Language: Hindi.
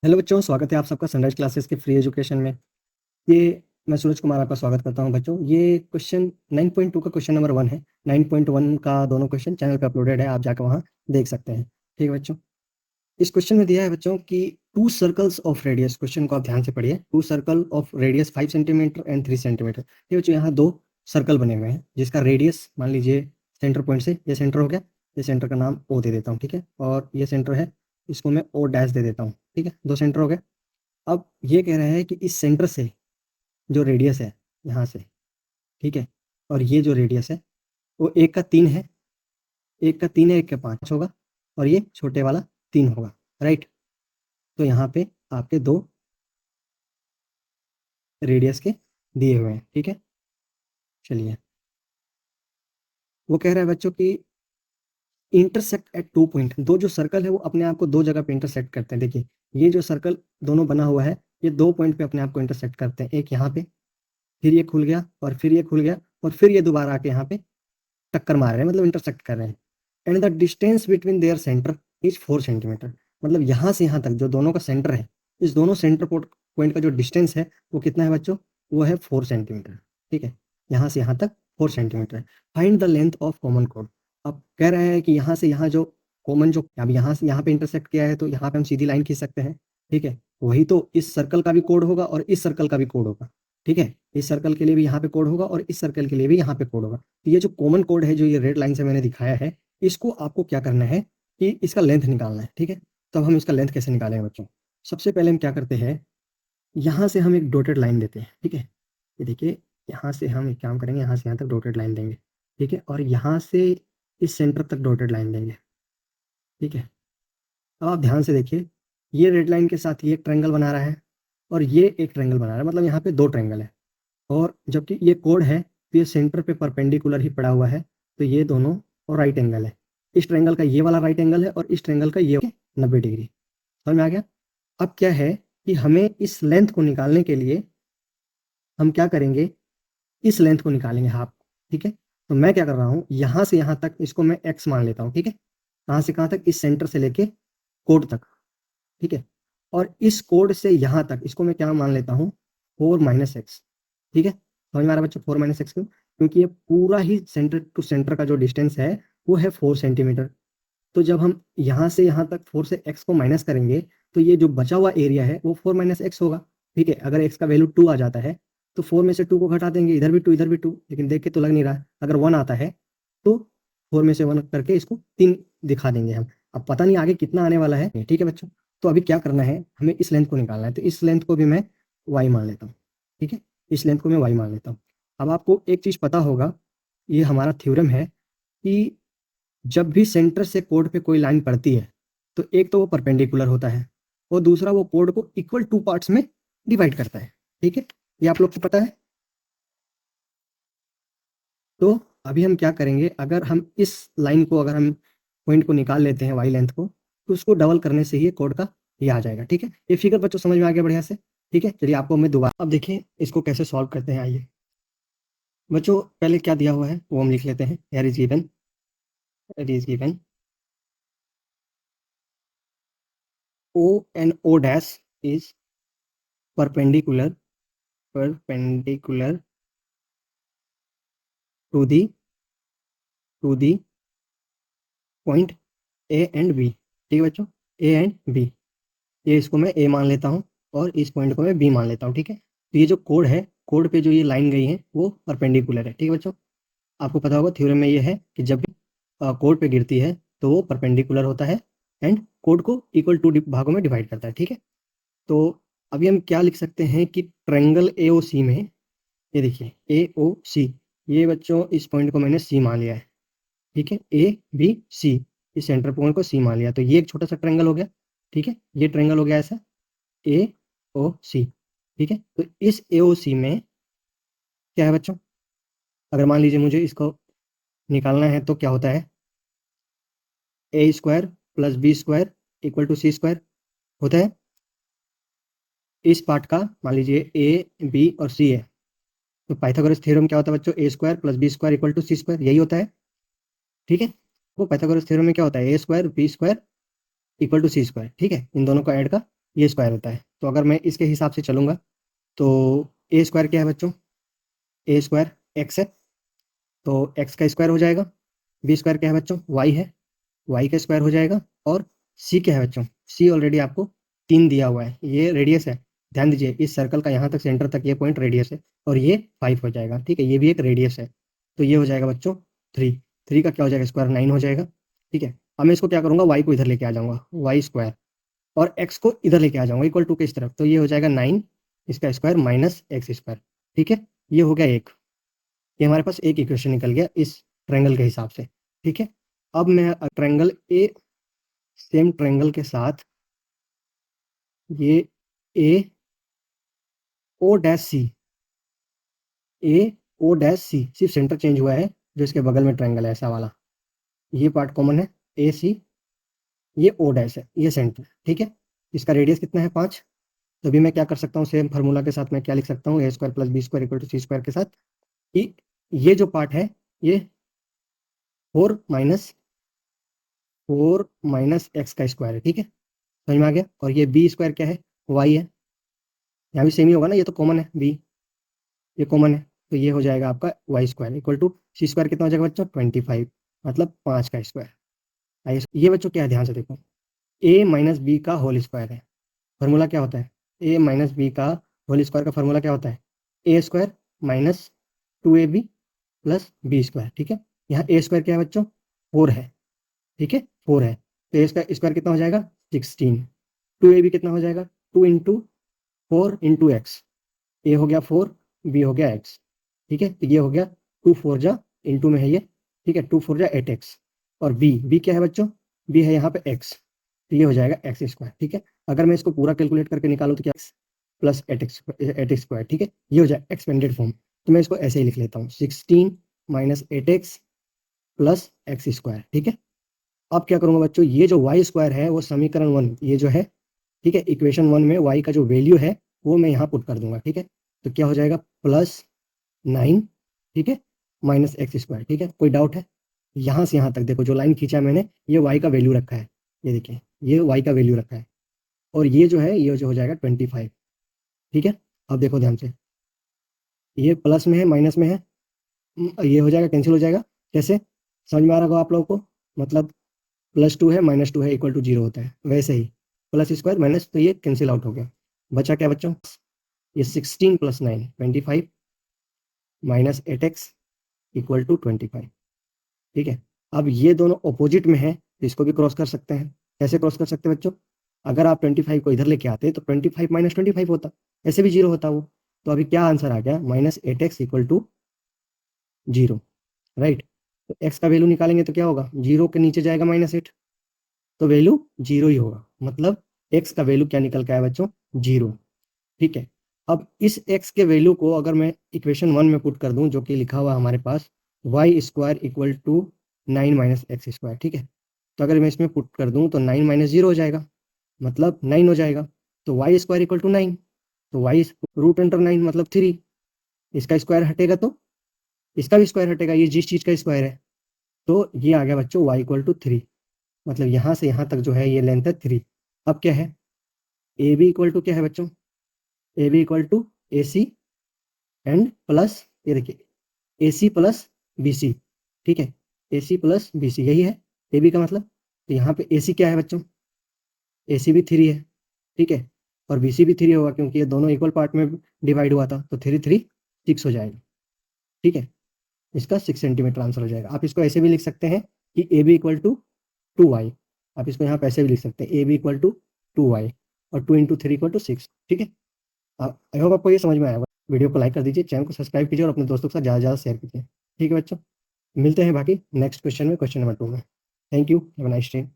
हेलो बच्चों, स्वागत है आप सबका सनराइज क्लासेस के फ्री एजुकेशन में। ये मैं सूरज कुमार आपका स्वागत करता हूं बच्चों। ये क्वेश्चन 9.2 का क्वेश्चन नंबर 1 है। 9.1 का दोनों क्वेश्चन चैनल पे अपलोडेड है, आप जाकर वहां देख सकते हैं। ठीक है बच्चों, इस क्वेश्चन में दिया है बच्चों कि two circles of radius, question को आप ध्यान से पढ़िए। Two circle of radius 5 centimetre and 3 centimetre. ठीक बच्चों, यहाँ दो सर्कल बने हुए हैं जिसका रेडियस मान लीजिए सेंटर पॉइंट से ये सेंटर हो गया, ये सेंटर का नाम ओ दे देता हूँ। ठीक है, और ये सेंटर है, इसको मैं ओ डैश दे देता हूँ। ठीक है, दो सेंटर हो गए। अब ये कह रहे हैं कि इस सेंटर से जो रेडियस है यहाँ से, ठीक है, और ये जो रेडियस है वो एक का 3 है, एक का 3 है, एक का 5 होगा, और ये छोटे वाला 3 होगा। राइट, तो यहाँ पे आपके दो रेडियस के दिए हुए हैं। ठीक है, चलिए, वो कह रहा है बच्चों कि इंटरसेक्ट एट 2 पॉइंट। दो जो सर्कल है वो अपने आप को दो जगह पे इंटरसेक्ट करते हैं। देखिए, ये जो सर्कल दोनों बना हुआ है, ये 2 पॉइंट पे अपने आप को इंटरसेक्ट करते हैं। एक यहाँ पे, फिर ये खुल गया, और फिर ये खुल गया, और फिर ये दोबारा आके यहाँ पे टक्कर मार रहे हैं, मतलब इंटरसेक्ट कर रहे हैं। And the distance between their centre is 4 centimetre. मतलब यहाँ से यहाँ तक जो दोनों का सेंटर है, इस दोनों सेंटर पॉइंट का जो डिस्टेंस है वो कितना है बच्चों? वो है 4 सेंटीमीटर। ठीक है, यहाँ से यहाँ तक 4 सेंटीमीटर है। Find the length of common code. अब कह रहे हैं कि यहाँ से यहाँ जो कॉमन, जो अब यहाँ से यहाँ पे इंटरसेक्ट किया है तो यहाँ पे हम सीधी लाइन खींच सकते हैं। ठीक है, वही तो इस सर्कल का भी कोड होगा और इस सर्कल का भी कोड होगा। ठीक है, इस सर्कल के लिए भी यहाँ पे कोड होगा और इस सर्कल के लिए भी यहाँ पे कोड होगा। तो ये जो कॉमन कोड है, जो ये रेड लाइन से मैंने दिखाया है, इसको आपको क्या करना है कि इसका लेंथ निकालना है। ठीक है, तो अब हम इसका लेंथ कैसे निकालेंगे बच्चों? सबसे पहले हम क्या करते हैं, यहाँ से हम एक डॉटेड लाइन देते हैं। ठीक है, ये देखिए, यहाँ से हम एक काम करेंगे, यहाँ से यहाँ तक डॉटेड लाइन देंगे। ठीक है, और यहाँ से इस सेंटर तक डॉटेड लाइन देंगे। ठीक है, अब आप ध्यान से देखिए, ये रेड लाइन के साथ ये एक ट्रायंगल बना रहा है और ये एक ट्रायंगल बना रहा है, मतलब यहाँ पे दो ट्रायंगल है। और जबकि ये कोड है तो ये सेंटर पे परपेंडिकुलर ही पड़ा हुआ है, तो ये दोनों और राइट एंगल है। इस ट्रायंगल का ये वाला राइट एंगल है और इस ट्रायंगल का ये 90 डिग्री। समझ में आ गया? अब क्या है कि हमें इस लेंथ को निकालने के लिए हम क्या करेंगे, इस लेंथ को निकालेंगे, हाफ। ठीक है, तो मैं क्या कर रहा हूँ, यहाँ से यहाँ तक इसको मैं एक्स मान लेता हूँ। ठीक है, कहाँ से कहाँ तक? इस सेंटर से लेके कोड तक। ठीक है, और इस कोड से यहाँ तक इसको मैं क्या मान लेता हूँ, 4 - x। ठीक है, समझ में आ रहा है बच्चों? 4 - x क्यों? क्योंकि ये पूरा ही सेंटर टू सेंटर का जो डिस्टेंस है वो है 4 सेंटीमीटर। तो जब हम यहाँ से यहाँ तक 4 से x को माइनस करेंगे तो ये जो बचा हुआ एरिया है वो 4 - x होगा। ठीक है, अगर x का वैल्यू 2 आ जाता है तो 4 में से 2 को घटा देंगे, इधर भी 2 इधर भी 2, लेकिन देख के तो लग नहीं रहा। अगर 1 आता है तो 4 में से 1 करके इसको 3 दिखा देंगे हम। अब पता नहीं आगे कितना आने वाला है। ठीक है बच्चों, तो अभी क्या करना है, हमें इस लेंथ को निकालना है, तो इस लेंथ को भी मैं y मान लेता हूँ। ठीक है, इस लेंथ को मैं y मान लेता हूँ। अब आपको एक चीज़ पता होगा, ये हमारा थ्योरम है कि जब भी सेंटर से कोड पे कोई लाइन पड़ती है तो एक तो वो परपेंडिकुलर होता है और दूसरा वो कोड को इक्वल 2 पार्ट्स में डिवाइड करता है। ठीक है, ये आप लोग को पता है। तो अभी हम क्या करेंगे, अगर हम इस लाइन को, अगर हम पॉइंट को निकाल लेते हैं वाई लेंथ को, तो उसको डबल करने से ही कोड का ये आ जाएगा। ठीक है, ये फिगर बच्चों समझ में आ गया बढ़िया से? ठीक है, चलिए आपको मैं दोबारा, अब देखिए इसको कैसे सॉल्व करते हैं। आइए बच्चों, पहले क्या दिया हुआ है वो हम लिख लेते हैं। Here is given, it is given O and O dash is perpendicular perpendicular to the point A and B। ठीक है बच्चों, A एंड B, ये इसको मैं A मान लेता हूँ और इस पॉइंट को मैं B मान लेता हूँ। ठीक है, तो ये जो कोड है, कोड पे जो ये लाइन गई है वो परपेंडिकुलर है। ठीक है बच्चों, आपको पता होगा थ्योरम में ये है कि जब भी कोड पे गिरती है तो वो परपेंडिकुलर होता है एंड कोड को इक्वल टू भागों में डिवाइड करता है। ठीक है, तो अभी हम क्या लिख सकते हैं कि ट्रायंगल AOC में, ये देखिए AOC, ये बच्चों इस पॉइंट को मैंने C मान लिया है। ठीक है, ABC, इस सेंटर पॉइंट को C मान लिया, तो ये एक छोटा सा ट्रायंगल हो गया। ठीक है, ये ट्रायंगल हो गया ऐसा AOC। ठीक है, तो इस AOC में क्या है बच्चों, अगर मान लीजिए मुझे इसको निकालना है तो क्या होता है, A² + B² = C² होता है। इस पार्ट का मान लीजिए A, B और C है, तो पाइथागोरस थ्योरम क्या होता है बच्चों, A² + B² = C², यही होता है। ठीक है, वो पाइथागोरस थ्योरम में क्या होता है, A² B² = C²। ठीक है, इन दोनों का ऐड का ये स्क्वायर होता है। तो अगर मैं इसके हिसाब से चलूँगा तो ए स्क्वायर क्या है बच्चों, ए स्क्वायर एक्स है, तो एक्स का स्क्वायर हो जाएगा। बी स्क्वायर क्या है बच्चों, वाई है, वाई का स्क्वायर हो जाएगा। और सी क्या है बच्चों, सी ऑलरेडी आपको 3 दिया हुआ है, ये रेडियस है। ध्यान दीजिए इस सर्कल का यहाँ तक सेंटर तक ये पॉइंट रेडियस है और ये 5 हो जाएगा, ठीक है, ये भी एक रेडियस है। तो ये हो जाएगा बच्चों 3, 3 का क्या हो जाएगा स्क्वायर 9 हो जाएगा, ठीक है। अब मैं इसको क्या करूँगा, वाई को इधर लेके आ जाऊँगा, वाई स्क्वायर, और एक्स को इधर लेके आ जाऊँगा इक्वल टू के इस तरफ, तो ये हो जाएगा 9 इसका स्क्वायर माइनस एक्स स्क्वायर, ठीक है। ये हो गया एक, ये हमारे पास एक इक्वेशन निकल गया इस ट्रायंगल के हिसाब से, ठीक है। अब मैं ट्रायंगल ए, सेम ट्रायंगल के साथ ये ए ओ डैश सी, ए ओ डैश सी, सिर्फ सेंटर चेंज हुआ है, जो इसके बगल में ट्रायंगल है ऐसा वाला, ये पार्ट कॉमन है, ए सी, ये ओ डैश है, ये सेंटर, ठीक है। इसका रेडियस कितना है 5। तो अभी मैं क्या कर सकता हूँ, सेम फार्मूला के साथ मैं क्या लिख सकता हूँ, a square plus b square equal to C square के साथ, कि ये जो पार्ट है ये 4 माइनस एक्स का स्क्वायर है, ठीक है, समझ में आ गया। और ये बी स्क्वायर क्या है, वाई है, यहाँ भी सेम ही होगा ना, ये तो कॉमन है बी, ये कॉमन है, तो ये हो जाएगा आपका Y square equal to C square कितना हो जाएगा बच्चों 25, मतलब 5 का स्क्वायर। आइए ये बच्चों क्या है, ध्यान से देखो, ए माइनस बी का होल स्क्वायर है, फार्मूला क्या होता है, ए माइनस बी का होल स्क्वायर का फार्मूला क्या होता है, a square minus 2ab plus b square, ठीक है। यहाँ ए स्क्वायर क्या है बच्चों 4 है, ठीक है, 4 है, तो इसका स्क्वायर कितना हो जाएगा 16, 2ab कितना हो जाएगा 2 इंटू 4 इंटू एक्स, ए हो गया 4, बी हो गया एक्स, ठीक है। तो ये हो गया 2 4 जा इंटू में है ये, ठीक है, 2 4 जा 8x, और बी क्या है बच्चों, बी है यहाँ पे x, तो ये हो जाएगा एक्स स्क्वायर, ठीक है। अगर मैं इसको पूरा कैलकुलेट करके निकालूँ तो क्या एक्स प्लस 8x स्क्वायर, ठीक है, ये हो जाए एक्सपेंडेड फॉर्म। तो मैं इसको ऐसे ही लिख लेता हूँ 16 minus 8x plus x square, ठीक है। अब क्या करूँगा बच्चों, ये जो वाई स्क्वायर है वो समीकरण 1 ये जो है, ठीक है, इक्वेशन 1 में वाई का जो वैल्यू है वो मैं यहाँ पुट कर दूंगा, ठीक है। तो क्या हो जाएगा प्लस 9, ठीक है, माइनस एक्स स्क्वायर, ठीक है। कोई डाउट है, यहाँ से यहाँ तक देखो जो लाइन खींचा मैंने, ये वाई का वैल्यू रखा है, ये देखिए ये वाई का वैल्यू रखा है, और ये जो है ये जो हो जाएगा 25, ठीक है। अब देखो ध्यान से, ये प्लस में है माइनस में है, ये हो जाएगा कैंसिल हो जाएगा, कैसे समझ में आ रहा होगा आप लोगों को, मतलब +2 है -2 है इक्वल टू 0 होता है, वैसे ही प्लस स्क्वायर माइनस, तो ये कैंसिल आउट हो गया, बचा क्या बच्चों, ये 16 + 9 25 माइनस 8x इक्वल टू 25, ठीक है। अब ये दोनों अपोजिट में है तो इसको भी क्रॉस कर सकते हैं, कैसे क्रॉस कर सकते हैं बच्चों, अगर आप 25 को इधर लेके आते तो 25 माइनस 25 होता, ऐसे भी 0 होता वो। तो अभी क्या आंसर आ गया, -8x इक्वल टू 0, राइट। तो x का वैल्यू निकालेंगे तो क्या होगा, 0 के नीचे जाएगा -8, तो वैल्यू 0 ही होगा, मतलब x का वैल्यू क्या निकल के आया बच्चों 0, ठीक है। अब इस x के वैल्यू को अगर मैं इक्वेशन 1 में पुट कर दूं, जो कि लिखा हुआ हमारे पास y square equal to 9 minus x square, ठीक है। तो अगर मैं इसमें पुट कर दूं तो 9 माइनस 0 हो जाएगा, मतलब 9 हो जाएगा, तो वाई स्क्वायर इक्वल टू 9, तो वाई रूट अंडर 9 मतलब 3, इसका स्क्वायर हटेगा तो इसका भी स्क्वायर हटेगा, ये जिस चीज़ का स्क्वायर है, तो ये आ गया बच्चों वाई इक्वल टू 3, मतलब यहाँ से यहाँ तक जो है ये लेंथ है 3। अब क्या है, ए बी इक्वल टू क्या है बच्चों, A B equal to A C and plus, ये देखिए ए सी प्लस बी सी, ठीक है, ए सी प्लस बी सी यही है ए बी का मतलब। तो यहाँ पे ए सी क्या है बच्चों, ए सी भी 3 है, ठीक है, और बी सी भी 3 होगा क्योंकि ये दोनों इक्वल पार्ट में डिवाइड हुआ था, तो 3 3 6 हो जाएगा, ठीक है। इसका 6 सेंटीमीटर आंसर हो जाएगा। आप इसको ऐसे भी लिख सकते हैं कि ए बी इक्वल टू 2y, आप इसको यहाँ पे ऐसे भी लिख सकते हैं ए बी इक्वल टू 2y, और 2 इंटू 3 इक्वल टू 6, ठीक है। आई होप आपको ये समझ में आया होगा। वीडियो को लाइक कर दीजिए, चैनल को सब्सक्राइब कीजिए और अपने दोस्तों के साथ ज़्यादा से ज़्यादा शेयर कीजिए, ठीक है बच्चों। मिलते हैं बाकी नेक्स्ट क्वेश्चन में, क्वेश्चन नंबर 2 में। Thank you, have a nice day.